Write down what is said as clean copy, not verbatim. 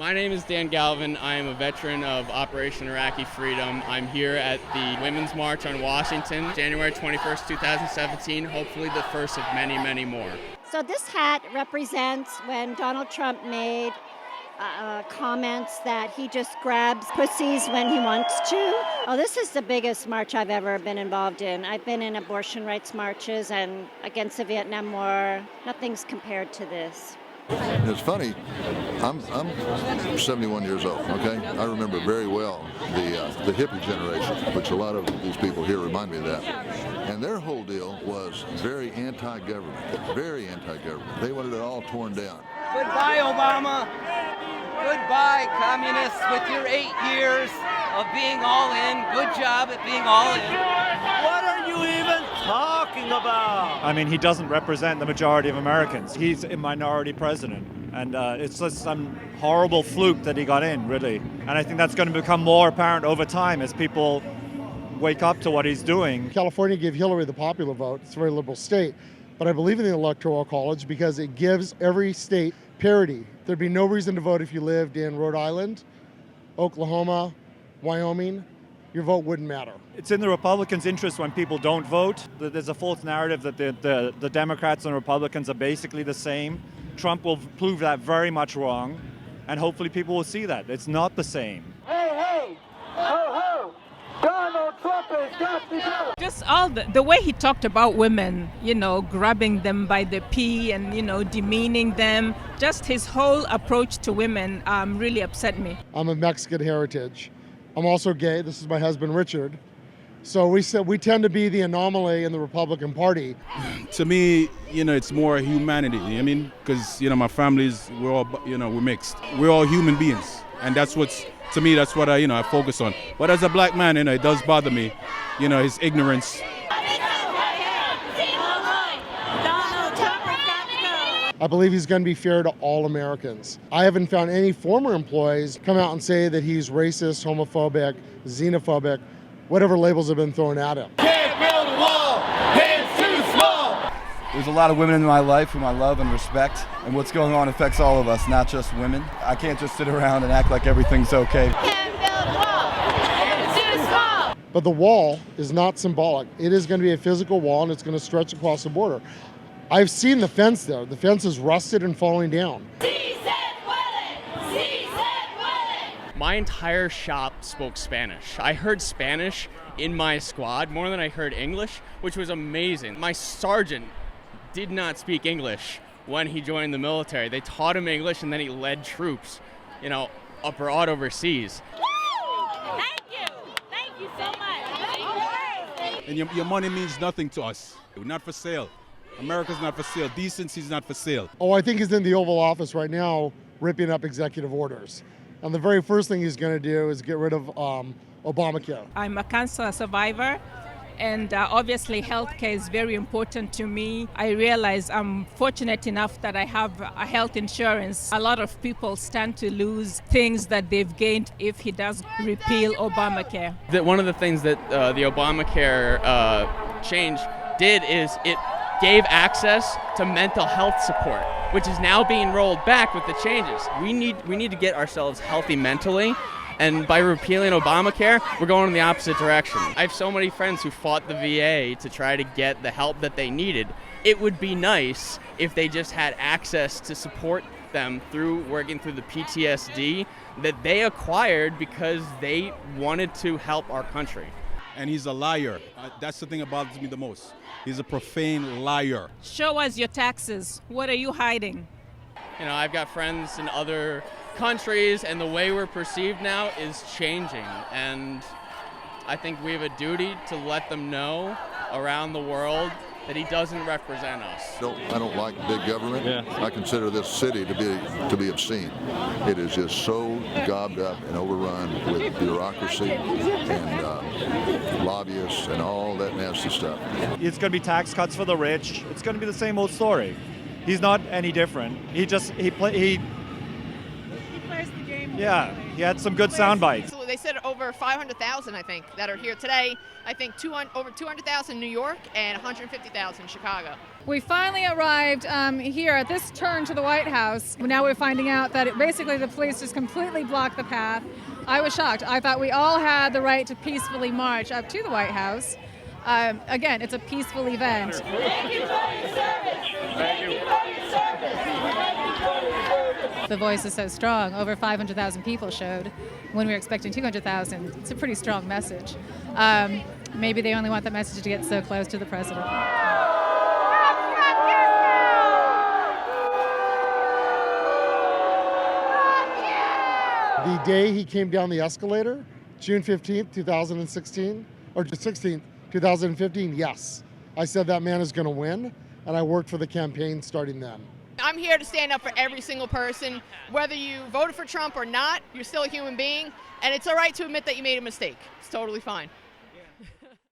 My name is Dan Galvin. I am a veteran of Operation Iraqi Freedom. I'm here at the Women's March on Washington, January 21st, 2017, hopefully the first of many, many more. So this hat represents when Donald Trump made comments that he just grabs pussies when he wants to. Oh, this is the biggest march I've ever been involved in. I've been in abortion rights marches and against the Vietnam War. Nothing's compared to this. It's funny, I'm 71 years old, okay? I remember very well the hippie generation, which a lot of these people here remind me of that. And their whole deal was very anti-government, very anti-government. They wanted it all torn down. Goodbye, Obama. Goodbye, communists, with your 8 years of being all in. Good job at being all in. What are you even talking about? I mean, he doesn't represent the majority of Americans. He's a minority president. And it's just some horrible fluke that he got in, really. And I think that's going to become more apparent over time as people wake up to what he's doing. California gave Hillary the popular vote. It's a very liberal state. But I believe in the Electoral College because it gives every state parity. There'd be no reason to vote if you lived in Rhode Island, Oklahoma, Wyoming. Your vote wouldn't matter. It's in the Republicans' interest when people don't vote. There's a false narrative that the Democrats and Republicans are basically the same. Trump will prove that very much wrong, and hopefully people will see that. It's not the same. Hey, ho, ho! Donald Trump has got to go! Just all the way he talked about women, grabbing them by the pee and, demeaning them. Just his whole approach to women really upset me. I'm of Mexican heritage. I'm also gay. This is my husband, Richard. So we tend to be the anomaly in the Republican Party. To me, it's more humanity. I mean, because, my family's, we're all, we're mixed. We're all human beings. And that's what I focus on. But as a black man, it does bother me, his ignorance. I believe he's going to be fair to all Americans. I haven't found any former employees come out and say that he's racist, homophobic, xenophobic, whatever labels have been thrown at him. Can't build a wall! Hands too small! There's a lot of women in my life whom I love and respect, and what's going on affects all of us, not just women. I can't just sit around and act like everything's okay. Can't build a wall! Hands too small! But the wall is not symbolic. It is going to be a physical wall, and it's going to stretch across the border. I've seen the fence, though. The fence is rusted and falling down. My entire shop spoke Spanish. I heard Spanish in my squad more than I heard English, which was amazing. My sergeant did not speak English when he joined the military. They taught him English, and then he led troops, abroad overseas. Woo! Thank you. Thank you so much. And your money means nothing to us. We're not for sale. America's not for sale. Decency's not for sale. Oh, I think he's in the Oval Office right now ripping up executive orders. And the very first thing he's going to do is get rid of Obamacare. I'm a cancer survivor, and obviously healthcare is very important to me. I realize I'm fortunate enough that I have a health insurance. A lot of people stand to lose things that they've gained if he does repeal Obamacare. One of the things that the Obamacare change did is it gave access to mental health support, which is now being rolled back with the changes. We need to get ourselves healthy mentally, and by repealing Obamacare, we're going in the opposite direction. I have so many friends who fought the VA to try to get the help that they needed. It would be nice if they just had access to support them through working through the PTSD that they acquired because they wanted to help our country. And he's a liar. That's the thing that bothers me the most. He's a profane liar. Show us your taxes. What are you hiding? I've got friends in other countries, and the way we're perceived now is changing. And I think we have a duty to let them know around the world that he doesn't represent us. I don't like big government. Yeah. I consider this city to be obscene. It is just so gobbed up and overrun with bureaucracy and lobbyists and all that nasty stuff. It's going to be tax cuts for the rich. It's going to be the same old story. He's not any different. Yeah, he had some good sound bites. So they said over 500,000, I think, that are here today. I think over 200,000 in New York and 150,000 in Chicago. We finally arrived here at this turn to the White House. Now we're finding out that basically the police just completely blocked the path. I was shocked. I thought we all had the right to peacefully march up to the White House. Again, it's a peaceful event. Thank you for your service. Thank you for your service. The voice is so strong. Over 500,000 people showed when we were expecting 200,000. It's a pretty strong message. Maybe they only want the message to get so close to the president. The day he came down the escalator, June 15th, 2016, or 16th, 2015, yes. I said that man is going to win, and I worked for the campaign starting then. I'm here to stand up for every single person. Whether you voted for Trump or not, you're still a human being, and it's all right to admit that you made a mistake. It's totally fine.